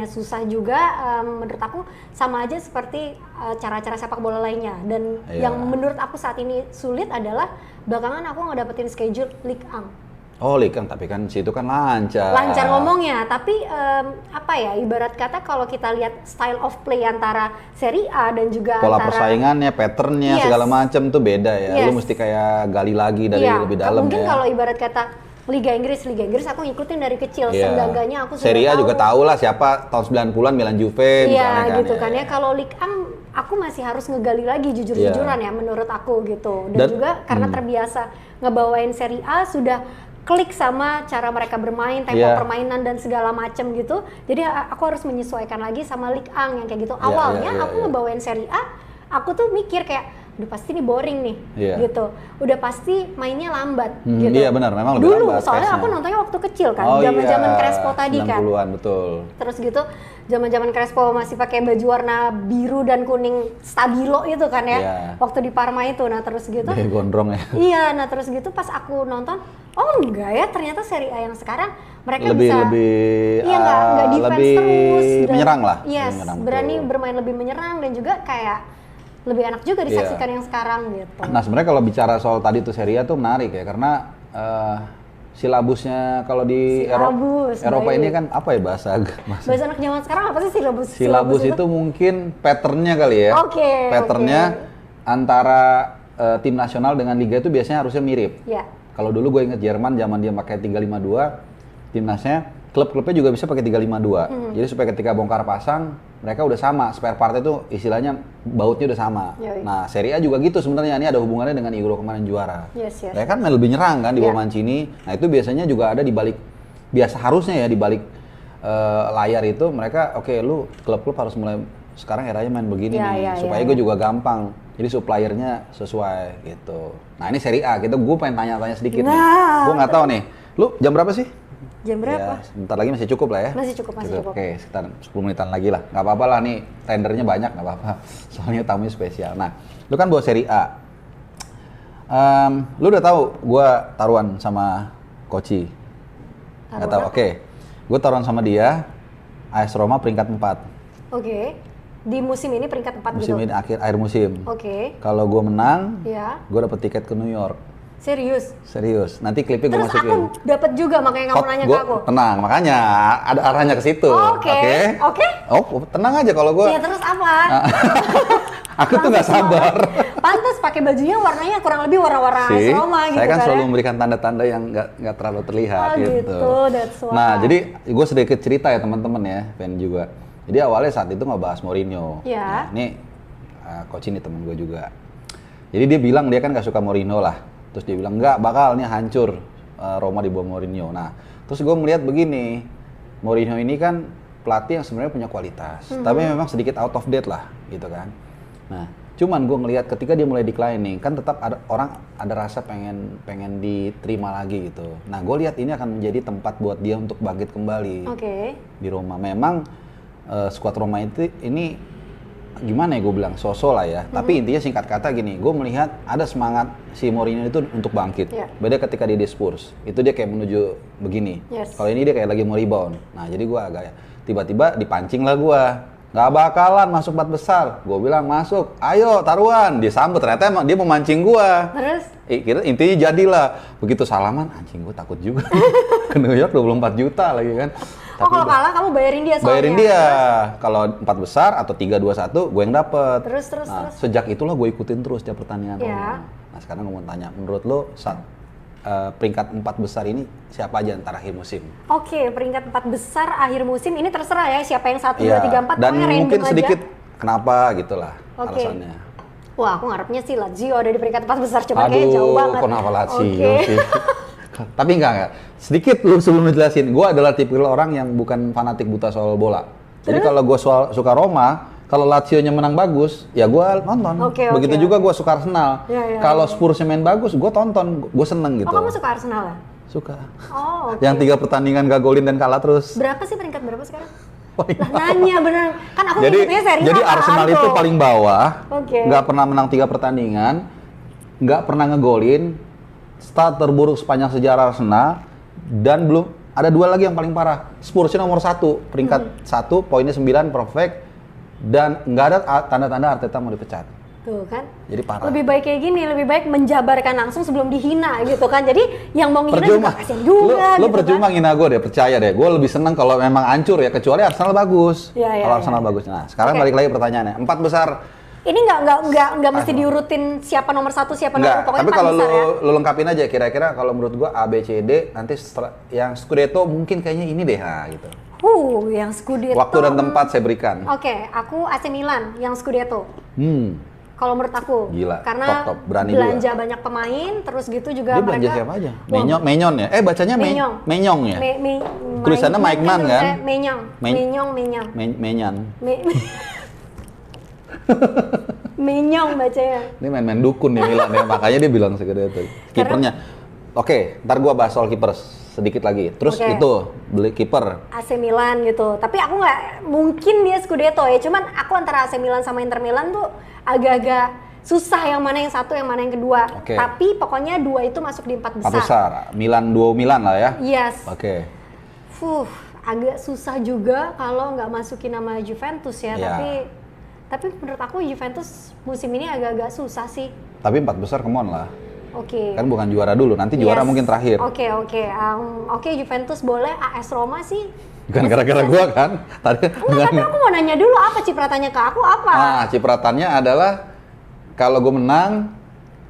susah juga. Menurut aku sama aja seperti cara-cara sepak bola lainnya. Dan Iya. yang menurut aku saat ini sulit adalah belakangan aku ngedapetin schedule Ligue 1. Oh, Liga, tapi kan situ kan lancar. Lancar ngomongnya, tapi apa ya, ibarat kata kalau kita lihat style of play antara Serie A dan juga Pola antara persaingannya, patternnya, Yes. segala macem tuh beda ya. Lu Yes. mesti kayak gali lagi dari Iya, lebih dalam mungkin ya. kalau ibarat kata Liga Inggris aku ngikutin dari kecil. Iya. Seenggaknya aku sudah Serie A tahu. juga tahu lah siapa tahun 90-an Milan Juve misalnya Iya kan. gitu kan ya. Kalau Ligue 1 aku masih harus ngegali lagi jujur-jujuran ya menurut aku gitu. Dan Dan- juga karena terbiasa ngebawain Serie A sudah klik sama cara mereka bermain, tempo Iya. permainan dan segala macam gitu. Jadi aku harus menyesuaikan lagi sama Ligue 1 yang kayak gitu. Iya, Awalnya iya, aku iya. ngebawain Serie A, aku tuh mikir kayak udah pasti ini boring nih, Iya. gitu. Udah pasti mainnya lambat, Hmm, gitu. iya benar, memang lebih Dulu, lambat soalnya pace-nya. aku nontonnya waktu kecil kan, Oh zaman-zaman iya, Crespo tadi kan. 90-an betul. Terus gitu, zaman-zaman Crespo masih pakai baju warna biru dan kuning stabilo itu kan ya, Iya. waktu di Parma itu. Nah terus gitu, Dia gondrong ya. iya, nah terus gitu pas aku nonton, oh enggak ya, ternyata Serie A yang sekarang mereka Lebih bisa, lebih iya nggak defense lebih terus, dan- menyerang lah. yes, Menyerang, berani betul. bermain lebih menyerang dan juga kayak lebih enak juga disaksikan yang sekarang gitu. Nah sebenarnya kalau bicara soal tadi tuh Serie A tuh menarik ya karena silabusnya kalau di Silabus, Eropa baik. ini kan apa ya bahasa Bahasa anak zaman sekarang apa sih silabus? silabus itu mungkin patternnya kali ya. Oke, Patternnya oke. antara tim nasional dengan liga itu biasanya harusnya mirip. Ya, Kalau dulu gue inget Jerman zaman dia pakai 352, timnasnya klub-klubnya juga bisa pakai 352. Jadi supaya ketika bongkar pasang mereka udah sama, spare part itu istilahnya bautnya udah sama. Yoi. Nah, Serie A juga gitu sebenarnya, ini ada hubungannya dengan Euro kemarin juara. yes. Mereka kan main lebih nyerang kan di bawah Iya. Mancini. Nah, itu biasanya juga ada di balik harusnya ya di balik layar itu mereka oke lu klub-klub harus mulai sekarang eranya main begini Iya, nih iya, supaya iya, gue iya. juga gampang. Jadi suppliernya sesuai gitu. Nah, ini Serie A, gue pengen tanya-tanya sedikit nih. Nah, Gue nggak tahu nih. Lu jam berapa sih? jam berapa? Ya, sebentar lagi masih cukup lah ya. Masih cukup. Oke, sekitar 10 menitan lagi lah. Nggak apa-apa lah nih, tendernya banyak nggak apa-apa. Soalnya tamunya spesial. Nah, lu kan bawa Serie A. Lu udah tahu gua taruhan sama Koci? Nggak tahu. Taruhan Oke. Gue taruhan sama dia. AS Roma peringkat 4. Oke. Di musim ini peringkat 4 Musim gitu. ini akhir musim. Oke. Kalau gua menang, Ya. gue dapet tiket ke New York. Serius. Serius. Nanti klipnya gue Terus masukin. aku dapat juga makanya kamu nanya ke aku. Tenang, makanya ada arahnya ke situ. Oke. Oke. Oh, tenang aja kalau gue. Iya, terus apa? Aku tuh nggak Langsung sabar. semangat. Pantas pakai bajunya warnanya kurang lebih warna-warna AS Sih, Roma gitu saya kan kan. selalu ya. memberikan tanda-tanda yang nggak terlalu terlihat Oh, gitu. gitu, that's why. Nah, jadi gue sedikit cerita ya teman-teman ya, fan juga. Jadi awalnya saat itu ngebahas Mourinho. Ya. Nah, ini coach ini temen gue juga. Jadi dia bilang dia kan nggak suka Mourinho lah. Terus dia bilang nggak bakal nih hancur Roma di bawah Mourinho. Nah, terus gue melihat begini, Mourinho ini kan pelatih yang sebenarnya punya kualitas, tapi memang sedikit out of date lah, gitu kan. Nah, cuman gue ngelihat ketika dia mulai declining, kan tetap ada orang ada rasa pengen diterima lagi gitu. Nah, gue lihat ini akan menjadi tempat buat dia untuk bangkit kembali Oke. di Roma. Memang skuad Roma itu ini gimana ya gue bilang so-so lah ya. Tapi intinya singkat kata gini, gue melihat ada semangat si Mourinho itu untuk bangkit. Iya. Beda ketika dia di Spurs, itu dia kayak menuju begini. Yes. Kalau ini dia kayak lagi mau rebound. Nah jadi gue agak tiba-tiba dipancing lah gue. Nggak bakalan masuk 4 besar. Gue bilang masuk, ayo taruhan. Dia sambut, ternyata emang dia memancing gue. Terus? Intinya jadilah. Begitu salaman, anjing gue takut juga. Ke New York 24 juta lagi kan. Oh, kalau kalah kamu bayarin dia soalnya. Bayarin dia. Kalau 4 besar atau 3-2-1 gue yang dapet. Terus. Nah, sejak itulah gue ikutin terus tiap pertandingan Ya. Roma. Nah, sekarang gue mau tanya, menurut lo saat peringkat 4 besar ini siapa aja ntar akhir musim? Oke, peringkat 4 besar akhir musim ini terserah ya siapa yang 1, 2, Iya. 3, 4 Dan pokoknya random mungkin aja. sedikit kenapa gitulah Oke. alasannya. Wah, aku ngarepnya sih Lazio ada di peringkat 4 besar, coba kayaknya jauh banget. Kenapa Lazio Oke. sih? Tapi enggak. Sedikit lu sebelum dijelasin, gue adalah tipikal orang yang bukan fanatik buta soal bola. Jadi kalau gue suka Roma, kalau Lazio-nya menang bagus, ya gue nonton. Oke, Begitu oke. juga gue suka Arsenal. Ya, Kalau Spurs main bagus, gue tonton, gue seneng gitu. Oh, kamu suka Arsenal ya? Suka. Oh, oke. Yang 3 pertandingan gak golin dan kalah terus. Berapa sih peringkat berapa sekarang? Paling Lah nanya beneran. Kan aku jadi ngikutnya Serie A jadi kan, Arsenal Argo. itu paling bawah, Oke. nggak pernah menang 3 pertandingan, nggak pernah ngegolin, start terburuk sepanjang sejarah Arsenal, dan belum ada 2 lagi yang paling parah. Spursnya nomor 1, peringkat 1, poinnya 9, perfect, dan nggak ada tanda-tanda Arteta mau dipecat. Tuh kan. Jadi parah. Lebih baik kayak gini, lebih baik menjabarkan langsung sebelum dihina gitu kan. Jadi yang mau ngina Percuma, juga kasihan juga lu gitu percuma kan. ngina gue deh, percaya deh. Gue lebih seneng kalau memang hancur ya, kecuali Arsenal bagus. Iya, iya, Kalau iya. Arsenal bagus. Nah, sekarang Oke. balik lagi pertanyaannya. 4 besar. Ini nggak mesti diurutin siapa nomor 1, siapa nomor 2, Enggak, pokoknya tapi 4 kalau besar ya. lu lengkapin aja kira-kira kalau menurut gua A, B, C, D nanti yang Scudetto mungkin kayaknya ini deh gitu. Yang Scudetto. Waktu dan tempat saya berikan. Oke, aku AC Milan yang Scudetto. Kalau menurut aku, Gila, karena top, berani belanja banyak pemain, terus gitu juga Dia belanja mereka. siapa aja? Menyon ya? Bacanya Menyong. Menyong ya? Tulisannya Mike Nan kan? Menyong. Menyan. Menyong bacanya. Ini main-main dukun nih Milan ya, makanya dia bilang segede itu. Kipernya. Oke, ntar gua bahas soal kiper sedikit lagi. Terus Oke. itu beli kiper. AC Milan gitu. Tapi aku nggak mungkin dia Scudetto ya. Cuman aku antara AC Milan sama Inter Milan tuh agak-agak susah yang mana yang satu, yang mana yang kedua. Oke. Tapi pokoknya dua itu masuk di empat Empat besar. besar. Milan, duo Milan lah ya. Yes. Oke. Agak susah juga kalau nggak masukin nama Juventus ya. Ya. Tapi menurut aku Juventus musim ini agak-agak susah sih. Tapi empat besar come on lah. Oke. Kan bukan juara dulu, nanti juara Yes. mungkin terakhir. Oke. Oke, Juventus boleh, AS Roma sih. Bukan gara-gara gua kan. Tadi Enggak, tapi aku mau nanya dulu apa cipratannya ke aku apa? Nah, cipratannya adalah kalau gue menang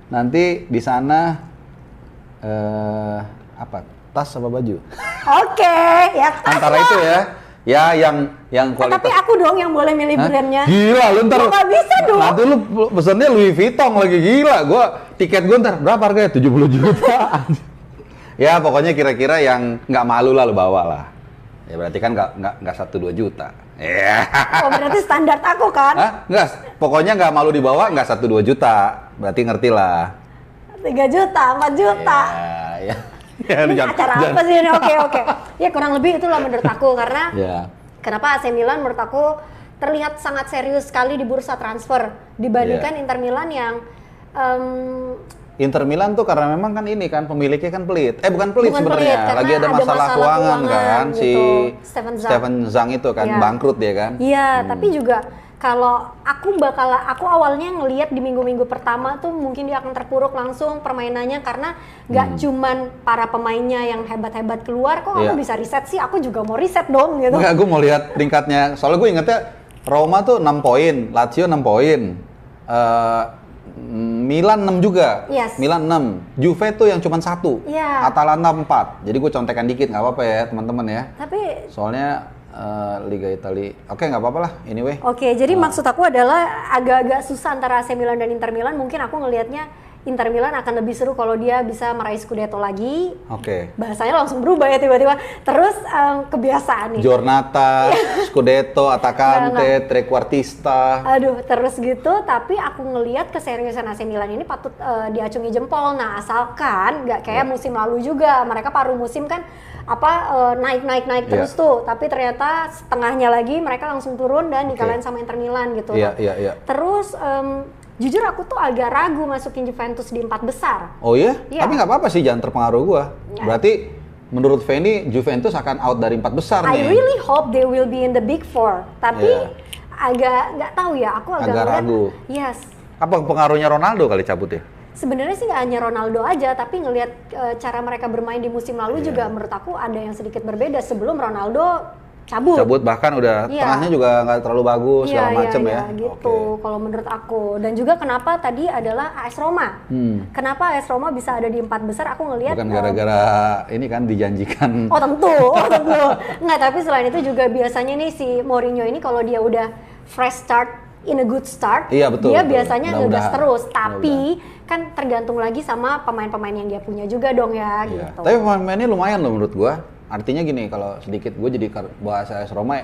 nanti di sana apa? Tas apa baju? Oke, ya tas Antara lah. itu ya. Ya yang kualitas. Tapi aku dong yang boleh milih Hah? brandnya. Gila lu ntar. Gua nggak bisa dong. Nanti lu pesennya Louis Vuitton lagi gila. Tiket gue ntar berapa harganya? 70 juta. Ya pokoknya kira-kira yang nggak malu lah lu bawa lah. Ya berarti kan nggak 1-2 juta. Ya. Oh, berarti standar aku kan? Hah? Nggak. Pokoknya nggak malu dibawa nggak 1-2 juta. Berarti ngerti lah. 3 juta, 4 juta. Ya. Ya, Ini acara apa sih ini? Oke. Ya kurang lebih itulah menurut aku karena Ya. kenapa AC Milan menurut aku terlihat sangat serius sekali di bursa transfer dibandingkan Iya. Inter Milan yang Inter Milan tuh karena memang kan ini kan pemiliknya kan pelit. Bukan pelit Bukan sebenarnya. pelit, karena Lagi ada ada masalah masalah keuangan kan keuangan si gitu. Steven Zhang Zhang itu kan Iya. bangkrut dia kan. iya, tapi juga kalau aku awalnya ngelihat di minggu-minggu pertama tuh mungkin dia akan terpuruk langsung permainannya karena nggak cuman para pemainnya yang hebat-hebat keluar, kok Iya. kamu bisa riset sih, aku juga mau riset dong gitu. Enggak, gue mau lihat peringkatnya. Soalnya gue ingetnya Roma tuh 6 poin, Lazio 6 poin. Milan 6 juga. Yes. Milan 6. Juve tuh yang cuma 1. Iya. Atalanta 4. Jadi gue contekan dikit nggak apa-apa ya teman-teman ya. Tapi Soalnya Liga Italia. Oke, nggak apa-apa lah. Anyway. oke, jadi maksud aku adalah agak-agak susah antara AC Milan dan Inter Milan. Mungkin aku ngelihatnya Inter Milan akan lebih seru kalau dia bisa meraih Scudetto lagi. Oke. Bahasanya langsung berubah ya tiba-tiba. Terus kebiasaan nih. Giornata, Scudetto, Attaccante, Trequartista. Aduh, terus gitu. Tapi aku ngelihat keseriusan AC Milan ini patut diacungi jempol. Nah, asalkan nggak kayak musim lalu juga. Mereka paruh musim kan naik terus tuh. Tapi ternyata setengahnya lagi mereka langsung turun dan dikalahin sama Inter Milan gitu. Iya. Terus jujur aku tuh agak ragu masukin Juventus di 4 besar. Oh iya? Iya. Tapi nggak apa-apa sih, jangan terpengaruh gua. Ya. Berarti menurut Feni, Juventus akan out dari 4 besar I nih. really hope they will be in the big four. Tapi Iya. agak nggak tahu ya. Aku agak Agak ngeliat- ragu. Yes. Apa pengaruhnya Ronaldo kali cabut ya? Sebenarnya sih nggak hanya Ronaldo aja, tapi ngelihat cara mereka bermain di musim lalu Iya. juga menurut aku ada yang sedikit berbeda sebelum Ronaldo cabut. Cabut bahkan udah Iya. tengahnya juga nggak terlalu bagus segala macem ya. gitu Oke. kalau menurut aku. Dan juga kenapa tadi adalah AS Roma. Kenapa AS Roma bisa ada di 4 besar? Aku ngelihat Bukan gara-gara ini kan dijanjikan. Oh tentu. Nggak, tapi selain itu juga biasanya nih si Mourinho ini kalau dia udah fresh start, in a good start, Iya, betul, dia betul. biasanya ngegas Mudah-mudahan. terus. Tapi kan tergantung lagi sama pemain-pemain yang dia punya juga dong ya, Iya. gitu. Tapi pemainnya lumayan loh menurut gua. Artinya gini, kalau sedikit gue jadi bahasa AS Roma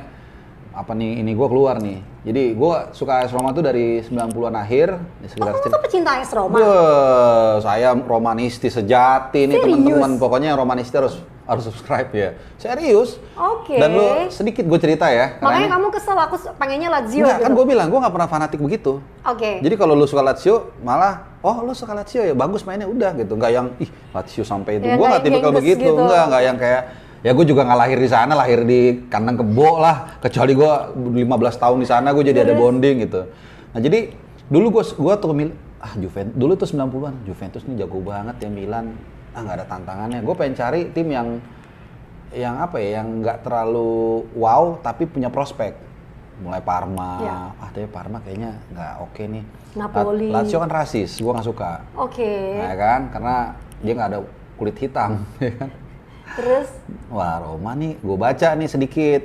apa nih ini gue keluar nih. Jadi gue suka AS Roma tuh dari 90-an akhir di sekitar Kamu tuh pecinta AS Roma? Wah, saya romanisti sejati nih Serius? teman-teman. Pokoknya romanisti harus subscribe ya. Serius. Oke. Dan lu sedikit gue cerita ya. karena Makanya ini- kamu kesel, aku pengennya Lazio Enggak, gitu. kan gue bilang gue nggak pernah fanatik begitu. Oke. Jadi kalau lu suka Lazio, malah lu suka Lazio ya bagus mainnya udah gitu. Nggak yang Lazio sampai itu. Ya, Gue nggak nggak tipikal gengges begitu. gitu. Nggak yang kayak ya gue juga nggak lahir di sana, lahir di kandang kebo lah. Kecuali gue 15 tahun di sana, gue jadi ada bonding gitu. Nah jadi dulu gue tuh milih Juventus. Dulu tuh 90-an Juventus nih jago banget ya, Milan nggak ada tantangannya. Gue pengen cari tim yang apa ya, yang nggak terlalu wow tapi punya prospek. Mulai Parma, Ya. tapi Parma kayaknya nggak oke nih. Napoli. Lazio kan rasis, gue nggak suka. Oke. Nah kan, karena dia nggak ada kulit hitam. ya kan? Terus Wah Roma nih, gue baca nih sedikit,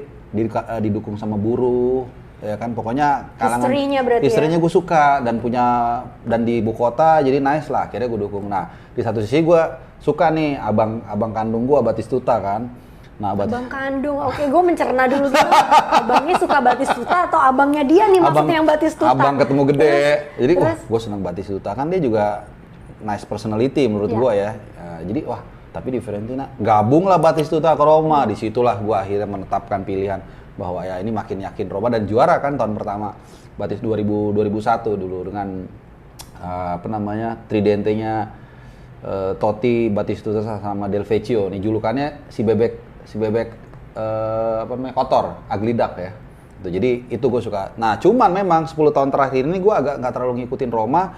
didukung sama buruh, ya kan pokoknya kalangan Historinya berarti historinya gue suka dan di ibu kota jadi nice lah, akhirnya gue dukung. Nah di satu sisi gue suka nih abang kandung gue Batistuta kan. Nah, Abang kandung, oke, gue mencerna dulu. Abangnya suka Batistuta atau abangnya dia nih maksudnya yang Batistuta? Abang ketemu gede, jadi wah gue seneng Batistuta, kan dia juga nice personality menurut gue ya. Jadi wah, tapi di Fiorentina gabung lah Batistuta ke Roma, disitulah gue akhirnya menetapkan pilihan bahwa ya ini makin yakin Roma, dan juara kan tahun pertama Batis 2001 dulu dengan tridentenya Totti, Batistuta sama Del Vecchio. Nih julukannya si bebek kotor, ugly duck ya. Jadi itu gue suka. Nah cuman memang 10 tahun terakhir ini gue agak nggak terlalu ngikutin Roma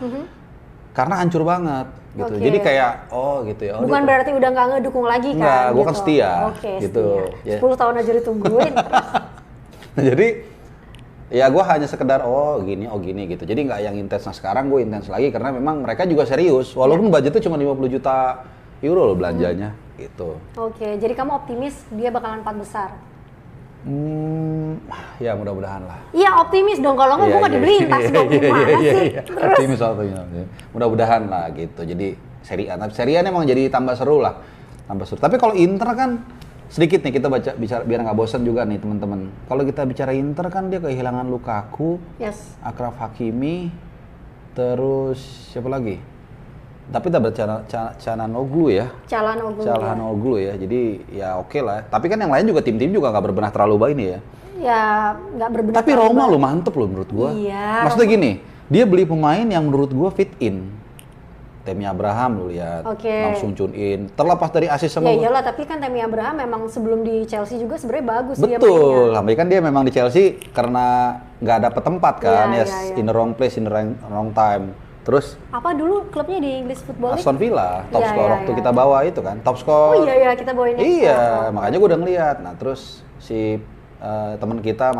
karena hancur banget gitu. Jadi kayak gitu ya. Bukan berarti udah nggak ngedukung lagi kan? Enggak, gue gitu. kan setia. Oke, gitu. setia. 10 tahun aja ditungguin. Jadi ya gue hanya sekedar gini gitu. Jadi nggak yang intens. Nah sekarang gue intens lagi karena memang mereka juga serius. Walaupun budgetnya cuma 50 juta euro loh belanjanya gitu. Oke, jadi kamu optimis dia bakalan 4 besar? Ya mudah-mudahan lah. Iya optimis dong, kalau nggak gue nggak dibeliin tas dong, gimana sih? Optimis. Mudah-mudahan lah gitu. Jadi Serie A, tapi Serie A emang jadi tambah seru lah. Tapi kalau Inter kan sedikit nih kita bicara biar nggak bosan juga nih teman-teman. Kalau kita bicara Inter kan dia kehilangan Lukaku, Achraf Hakimi, terus siapa lagi? Tapi kita Calhanoglu ya. Calhanoglu ya. Jadi ya oke lah. Tapi kan yang lain juga tim-tim juga nggak berbenah terlalu baik ini ya. Ya nggak berbenah. Tapi Roma lo mantep lo menurut gua. Iya. Maksudnya gini, dia beli pemain yang menurut gua fit in. Tammy Abraham lo lihat, langsung tune in. Terlepas dari assist sama. Ya iyalah, tapi kan Tammy Abraham memang sebelum di Chelsea juga sebenarnya bagus. Betul, tapi kan dia memang di Chelsea karena nggak dapet tempat kan, in the wrong place, in the wrong time. Terus apa dulu klubnya di English Football League? Aston Villa, top score waktu kita bawa itu kan, top score. Oh iya kita bawa ini. Iya, makanya gue udah ngeliat. Nah terus si teman kita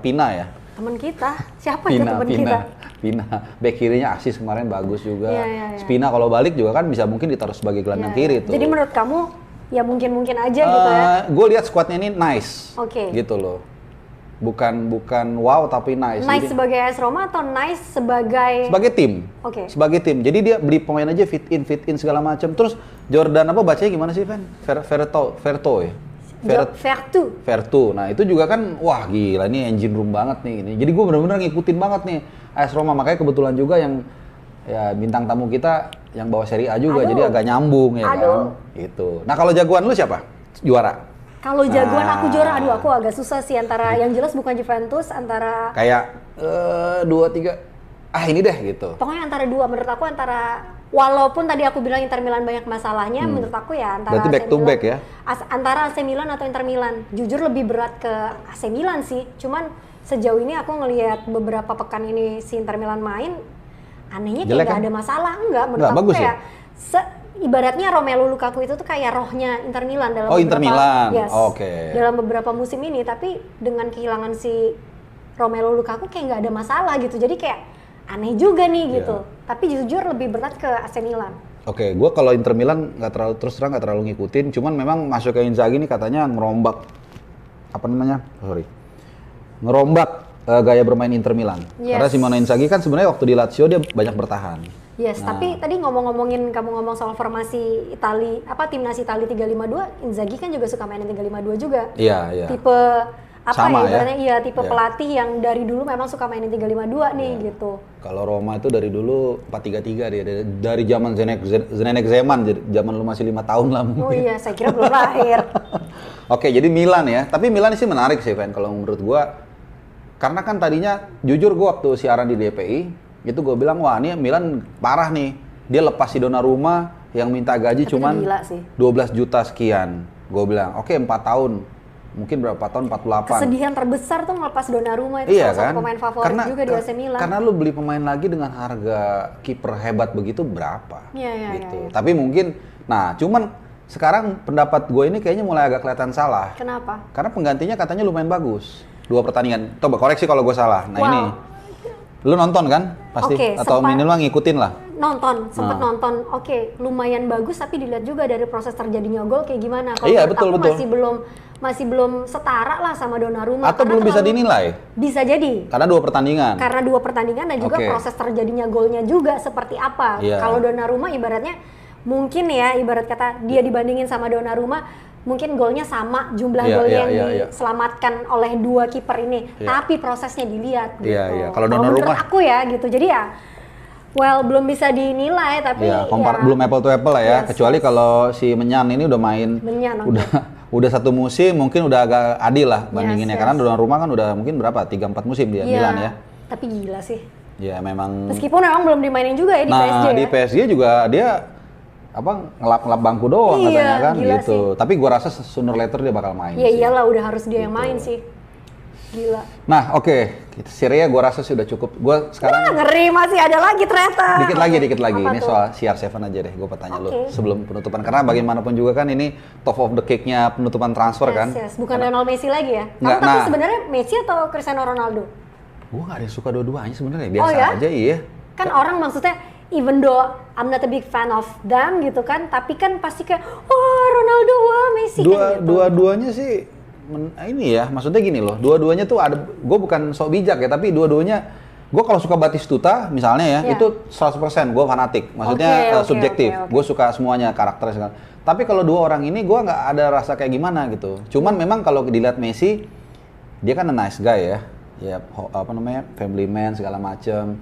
Pina ya. Teman kita? Siapa itu teman kita? Pina, back kirinya asis kemarin bagus juga. Spina kalau balik juga kan bisa mungkin ditaruh sebagai gelandang kiri tuh. Jadi menurut kamu ya mungkin aja gitu ya? Gue lihat squadnya ini nice, gitu loh. Bukan wow tapi nice. Nice jadi, sebagai AS Roma atau nice sebagai tim? Sebagai tim. Jadi dia beli pemain aja fit in segala macam. Terus Jordan apa bacanya gimana sih, Van? Verto ya. Vertu. Nah itu juga kan wah gila ini engine room banget nih ini. Jadi gue benar-benar ngikutin banget nih AS Roma, makanya kebetulan juga yang ya bintang tamu kita yang bawa Serie A juga, jadi agak nyambung ya kan. Gitu. Nah kalau jagoan lu siapa? Juara? Kalau jagoan aku juara, aku agak susah sih antara yang jelas bukan Juventus, antara kayak 2-3 ini deh gitu. Pokoknya antara dua, menurut aku walaupun tadi aku bilang Inter Milan banyak masalahnya, menurut aku ya antara berarti back to back ya? Antara AC Milan atau Inter Milan. Jujur lebih berat ke AC Milan sih, cuman sejauh ini aku ngelihat beberapa pekan ini si Inter Milan main, anehnya kayak nggak ada masalah, menurut aku bagus kayak ibaratnya Romelu Lukaku itu tuh kayak rohnya Inter Milan dalam Inter Milan. Dalam beberapa musim ini, tapi dengan kehilangan si Romelu Lukaku kayak nggak ada masalah gitu, jadi kayak aneh juga nih gitu. Tapi jujur lebih berat ke AC Milan. Gue kalau Inter Milan nggak terlalu ngikutin, cuman memang masuk ke Inzaghi ini katanya ngerombak gaya bermain Inter Milan. Karena Simone Inzaghi kan sebenarnya waktu di Lazio dia banyak bertahan. Tapi tadi kamu ngomong soal formasi timnas Italia 352, Inzaghi kan juga suka mainin 352 juga. Iya. Tipe ibaratnya tipe pelatih yang dari dulu memang suka mainin 352 nih gitu. Kalau Roma itu dari dulu 4-3-3 dia dari zaman Zdenek Zeman, zaman lu masih 5 tahun lah mungkin. Oh iya, saya kira belum lahir. Jadi Milan ya. Tapi Milan sih menarik sih, Van, kalau menurut gua. Karena kan tadinya jujur gua waktu siaran di DPI itu gue bilang wah ini Milan parah nih, dia lepas si Donnarumma yang minta gaji cuman 12 juta sekian. Gue bilang 4 tahun, mungkin berapa tahun, 48. Kesedihan terbesar tuh ngelepas Donnarumma, itu salah satu pemain favorit juga di AC Milan. Karena lu beli pemain lagi dengan harga kiper hebat begitu berapa gitu. Tapi mungkin cuman sekarang pendapat gue ini kayaknya mulai agak kelihatan salah. Kenapa? Karena penggantinya katanya lumayan bagus, 2 pertandingan. Coba koreksi kalau gue salah. Ini lu nonton kan pasti atau minimal ngikutin lah. Sempet nonton. Lumayan bagus, tapi dilihat juga dari proses terjadinya gol kayak gimana. Kalau betul. masih masih belum setara lah sama Donnarumma. Atau belum bisa dinilai? Bisa jadi. Karena 2 pertandingan. Karena 2 pertandingan dan juga proses terjadinya golnya juga seperti apa. Kalau Donnarumma ibaratnya mungkin ya, ibarat kata dia dibandingin sama Donnarumma, mungkin golnya sama, jumlah golnya yang diselamatkan oleh 2 kiper ini. Tapi prosesnya dilihat gitu. Kalau Donnarumma menurut aku ya gitu. Jadi ya belum bisa dinilai tapi belum apple to apple lah ya. Kecuali kalau si Menyan ini udah main udah 1 musim, mungkin udah agak adil lah bandinginnya. Karena Donnarumma kan udah mungkin berapa? 3-4 musim dia Milan ya. Tapi gila sih. Ya memang. Meskipun memang belum dimainin juga ya di PSG. Nah, di PSG juga dia ngelap bangku doang katanya kan gitu. Sih. Tapi gua rasa sooner later dia bakal main. Iya iyalah, udah harus dia yang main sih. Gila. Nah, Serie A gua rasa sudah cukup. Gua sekarang ngeri, masih ada lagi ternyata. Dikit lagi. Ini soal CR7 aja deh, gua tanya lu sebelum penutupan. Karena bagaimanapun juga kan ini top of the cake-nya penutupan transfer kan. Bukan Lionel Messi lagi ya. Tapi sebenarnya Messi atau Cristiano Ronaldo? Gua nggak ada yang suka dua-duanya sebenarnya, biasa aja iya. Kan orang maksudnya even though I'm not a big fan of them gitu kan, tapi kan pasti kayak Ronaldo, Messi kan gitu. Dua-duanya sih ini ya, maksudnya gini loh, dua-duanya tuh ada, gue bukan sok bijak ya, tapi dua-duanya, gue kalau suka Batistuta misalnya ya, itu 100% gue fanatik, maksudnya subjektif, gue suka semuanya, karakternya segala. Tapi kalau 2 orang ini gue nggak ada rasa kayak gimana gitu. Cuman memang kalau dilihat Messi, dia kan a nice guy ya family man segala macem.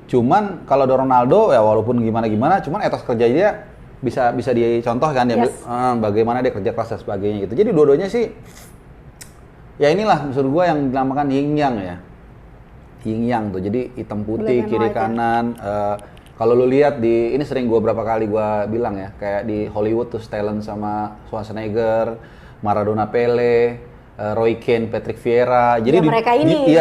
Cuman kalau ada Ronaldo ya walaupun gimana-gimana, cuman etos kerja dia bisa dicontohkan dia bagaimana dia kerja keras dan sebagainya gitu. Jadi dua-duanya sih ya inilah maksud gue yang dinamakan yin yang ya. Yin yang tuh. Jadi hitam putih, kiri kanan. Kalau lu lihat ini sering gue berapa kali gue bilang ya, kayak di Hollywood tuh Stallone sama Schwarzenegger, Maradona, Pele, Roy Keane, Patrick Vieira. Jadi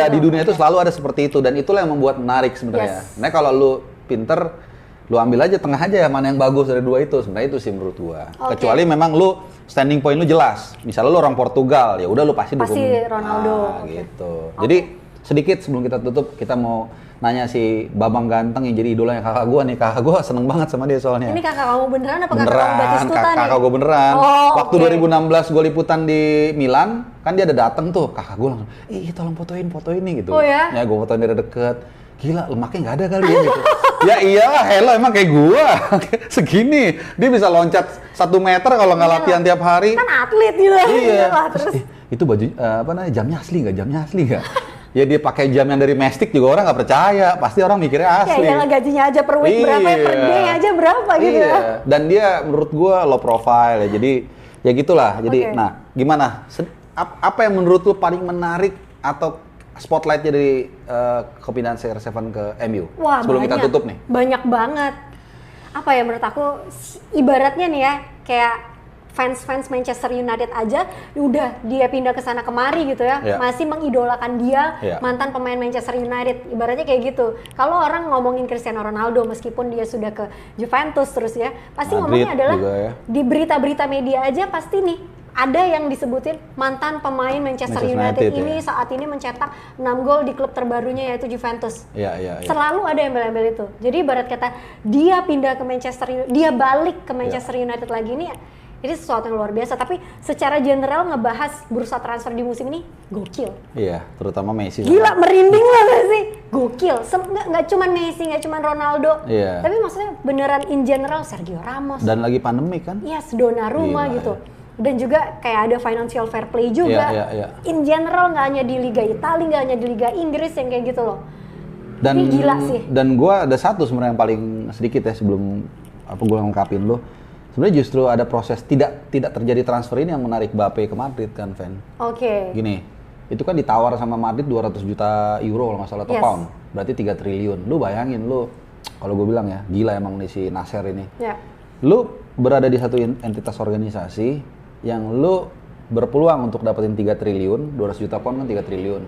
di dunia itu selalu ada seperti itu dan itulah yang membuat menarik sebenarnya. Nah, kalau lu pinter, lu ambil aja tengah aja mana yang bagus dari 2 itu. Sebenarnya itu sih menurut gua. Kecuali memang lu standing point lu jelas. Misalnya lu orang Portugal, ya udah lu pasti dukung Ronaldo gitu. Jadi sedikit sebelum kita tutup, kita mau nanya si Babang Ganteng yang jadi idolanya kakak gua nih. Kakak gua seneng banget sama dia soalnya. Ini kakak kamu beneran apa kakak kamu Batistuta nih? Kakak gua beneran. Waktu 2016 gua liputan di Milan, kan dia ada dateng tuh. Kakak gua langsung, tolong fotoin nih gitu. Oh ya? Ya gua fotoin dari deket. Gila, lemaknya nggak ada kali ya gitu. Ya iyalah, hello emang kayak gua. Segini. Dia bisa loncat 1 meter kalau nggak latihan tiap hari. Kan atlet gitu. Iya. Terus itu baju jamnya asli nggak? Ya dia pakai jam yang dari Mestik juga orang nggak percaya, pasti orang mikirnya asli. Ya gajinya aja per week berapa ya, per day aja berapa gitu ya. Dan dia menurut gua low profile ya, jadi ya gitulah. Jadi nah gimana? Apa yang menurut lu paling menarik atau spotlightnya dari kepindahan CR7 ke MU? Wah, sebelum kita tutup nih. Banyak banget. Apa ya menurut aku, ibaratnya nih ya, kayak fans Manchester United aja udah dia pindah ke sana kemari gitu ya, masih mengidolakan dia, mantan pemain Manchester United, ibaratnya kayak gitu. Kalau orang ngomongin Cristiano Ronaldo meskipun dia sudah ke Juventus terus ya, pasti Madrid ngomongnya adalah di berita-berita media aja pasti nih ada yang disebutin mantan pemain Manchester United ini saat ini mencetak 6 gol di klub terbarunya yaitu Juventus. Selalu ada yang embel-embel itu. Jadi ibarat kata dia pindah ke dia balik ke Manchester United lagi ini, ini sesuatu yang luar biasa. Tapi secara general ngebahas bursa transfer di musim ini gokil. Iya, terutama Messi. Gila, merinding lah gak sih? Gokil. Nggak cuma Messi, nggak cuma Ronaldo. Tapi maksudnya beneran in general Sergio Ramos. Dan lagi pandemi kan? Yes, Donnarumma gitu. Dan juga kayak ada financial fair play juga. In general nggak hanya di Liga Italia, nggak hanya di Liga Inggris yang kayak gitu loh. Ini gila sih. Dan gue ada satu sebenarnya yang paling sedikit ya sebelum gue ngungkapin lo. Sebenarnya justru ada proses tidak terjadi transfer ini yang menarik Mbappe ke Madrid kan, Van. Gini, itu kan ditawar sama Madrid 200 juta euro kalau nggak salah atau pound. Berarti 3 triliun. Lu bayangin lu, kalau gue bilang ya, gila emang nih si Nasser ini. Lu berada di satu entitas organisasi yang lu berpeluang untuk dapetin 3 triliun, 200 juta pound kan 3 triliun.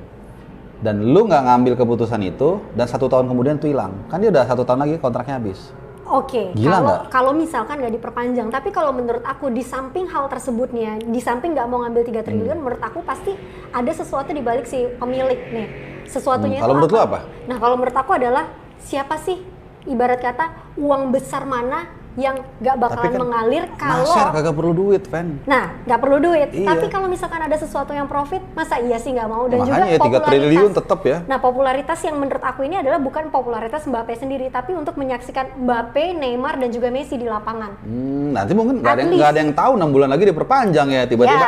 Dan lu nggak ngambil keputusan itu, dan 1 tahun kemudian tuh hilang. Kan dia udah 1 tahun lagi kontraknya habis. Kalau misalkan nggak diperpanjang, tapi kalau menurut aku di samping hal tersebutnya, di samping nggak mau ngambil 3 triliun, menurut aku pasti ada sesuatu di balik si pemilik nih. Sesuatunya kalau menurut lu apa? Nah, kalau menurut aku adalah siapa sih ibarat kata uang besar mana yang nggak bakalan mengalir kalau Nasir kagak perlu duit, Fen. Nah, nggak perlu duit. Iya. Tapi kalau misalkan ada sesuatu yang profit, masa iya sih nggak mau? Dan Makanya ya, 3 triliun tetap ya. Nah, popularitas yang menurut aku ini adalah bukan popularitas Mbappe sendiri, tapi untuk menyaksikan Mbappe, Neymar, dan juga Messi di lapangan. Nanti mungkin nggak At ada yang tahu 6 bulan lagi diperpanjang ya, tiba-tiba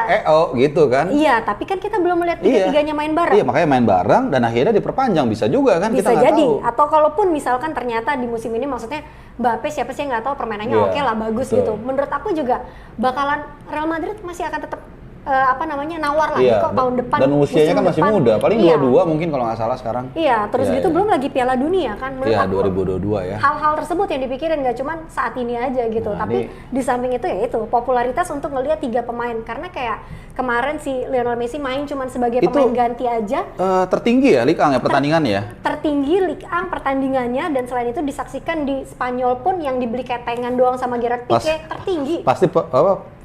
gitu kan. Iya, tapi kan kita belum melihat tiga-tiganya main bareng. Iya, makanya main bareng dan akhirnya diperpanjang, bisa juga kan, Bisa kita nggak jadi. tahu. Atau kalaupun misalkan ternyata di musim ini maksudnya Mbappe siapa sih yang nggak tahu permainannya Iya, oke lah, bagus betul. gitu. Menurut aku juga bakalan Real Madrid masih akan tetap nawar lah Iya, kok tahun depan. dan usianya kan masih depan. muda, paling Iya. 22 mungkin kalau nggak salah sekarang. Iya, terus Iya, gitu iya. belum lagi Piala Dunia kan. Menurut Iya, aku 2022 ya. hal-hal tersebut yang dipikirin nggak cuman saat ini aja gitu. Nah, Tapi di samping itu ya itu popularitas untuk ngelihat 3 pemain, karena kayak kemarin si Lionel Messi main cuman sebagai Itu, pemain ganti aja. Tertinggi ya Liga ya pertandingan ya. Tertinggi Ligue 1 pertandingannya, dan selain itu disaksikan di Spanyol pun yang dibeli ketengan doang sama Gerard Pique tertinggi. Pasti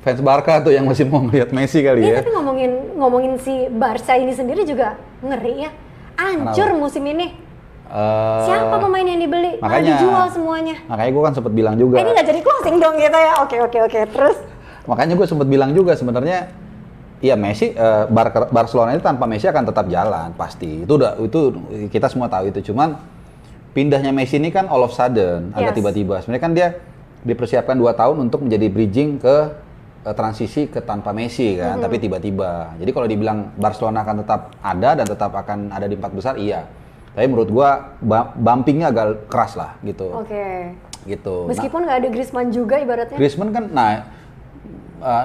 fans Barca tuh yang masih mau ngeliat Messi kali ya. Iya, tapi ngomongin si Barca ini sendiri juga ngeri ya. Hancur musim ini. Siapa pemain yang dibeli? Makanya Dijual semuanya. Makanya gue kan sempat bilang juga. Ini nggak jadi closing dong gitu ya. Oke. Terus? Makanya gue sempat bilang juga sebenarnya, iya Messi, Barcelona itu tanpa Messi akan tetap jalan pasti. Itu kita semua tahu itu. Cuman pindahnya Messi ini kan all of sudden, agak tiba-tiba. Sebenarnya kan dia dipersiapkan 2 tahun untuk menjadi bridging ke transisi ke tanpa Messi kan, tapi tiba-tiba. Jadi kalau dibilang Barcelona akan tetap ada dan tetap akan ada di 4 besar, iya. Tapi menurut gua bumpingnya agak keras lah gitu. Oke. Gitu. Meskipun nggak ada Griezmann juga ibaratnya. Griezmann kan,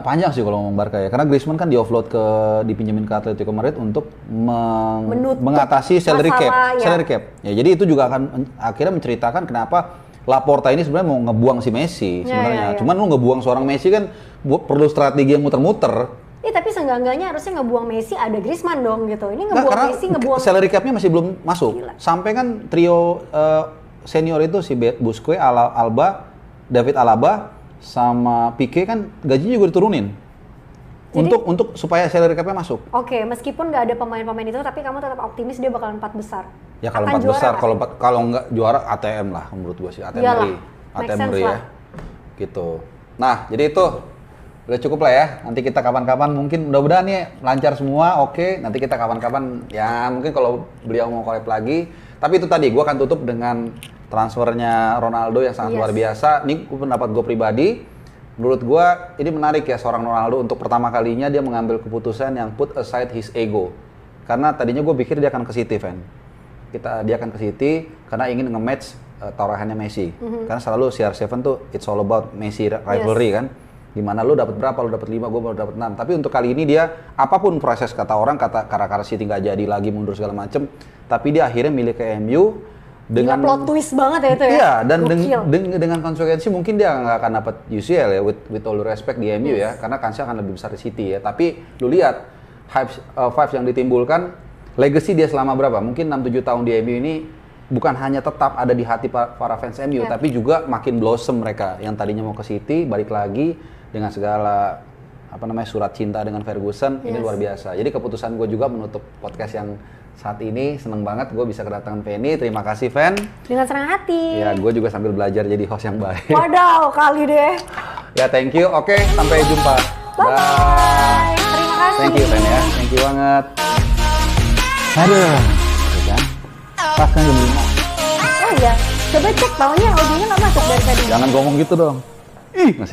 panjang sih kalau ngomong Barca ya, karena Griezmann kan dipinjemin ke Atletico Madrid untuk mengatasi salary cap. Ya, jadi itu juga akan akhirnya menceritakan kenapa Laporta ini sebenarnya mau ngebuang si Messi sebenarnya. Cuman lu ngebuang seorang Messi kan perlu strategi yang muter-muter. Iya, tapi seenggak-enggaknya harusnya ngebuang Messi ada Griezmann dong gitu. Ini ngebuang Messi, ngebuang salary cap-nya masih belum masuk. Gila. Sampai kan trio senior itu si Busquets, David Alaba sama Pique kan gajinya juga diturunin. Jadi, untuk supaya salary cap-nya masuk. Oke, meskipun nggak ada pemain-pemain itu, tapi kamu tetap optimis dia bakalan 4 besar. Ya kalau akan 4 besar, juara kalau nggak juara ATM lah menurut gua sih, ATM Iyalah, ngeri. make ATM sense ngeri lah. ya. Gitu. Nah, jadi itu udah cukup lah ya. Nanti kita kapan-kapan mungkin mudah-mudahan nih lancar semua, oke. Nanti kita kapan-kapan ya mungkin kalau beliau mau collab lagi. Tapi itu tadi gua akan tutup dengan transfernya Ronaldo yang sangat luar biasa. Ini pendapat gua pribadi. Menurut gua ini menarik ya, seorang Ronaldo untuk pertama kalinya dia mengambil keputusan yang put aside his ego. Karena tadinya gue pikir dia akan ke City, Van. Dia akan ke City karena ingin nge-match taruhannya Messi. Karena selalu CR7 tuh it's all about Messi rivalry kan. Dimana lu dapat berapa, lu dapat 5, gue baru dapat 6. Tapi untuk kali ini dia apapun proses kata orang, karena City nggak jadi lagi, mundur segala macem, tapi dia akhirnya milih ke MU dengan plot twist banget ya itu ya. Iya, dan dengan konsekuensi mungkin dia nggak akan dapat UCL ya, with all due respect di MU ya, karena kansnya akan lebih besar di City ya. Tapi lu lihat vibes yang ditimbulkan, legacy dia selama berapa? Mungkin 6-7 tahun di MU ini bukan hanya tetap ada di hati para fans MU, tapi juga makin blossom mereka yang tadinya mau ke City, balik lagi dengan segala surat cinta dengan Ferguson. Ini luar biasa. Jadi keputusan gue juga menutup podcast yang saat ini, seneng banget gue bisa kedatangan Fanny. Terima kasih, Fan. Dengan senang hati. Ya, gue juga sambil belajar jadi host yang baik. Wadaw, kali deh. Ya, thank you. Oke, sampai jumpa. Bye. Terima kasih. Thank you, Fan ya. Thank you banget. Aduh. Kan? Pas kan jam 5. Oh iya, coba cek baunya audionya nggak masuk dari tadi. Jangan ngomong gitu dong. Ih, masih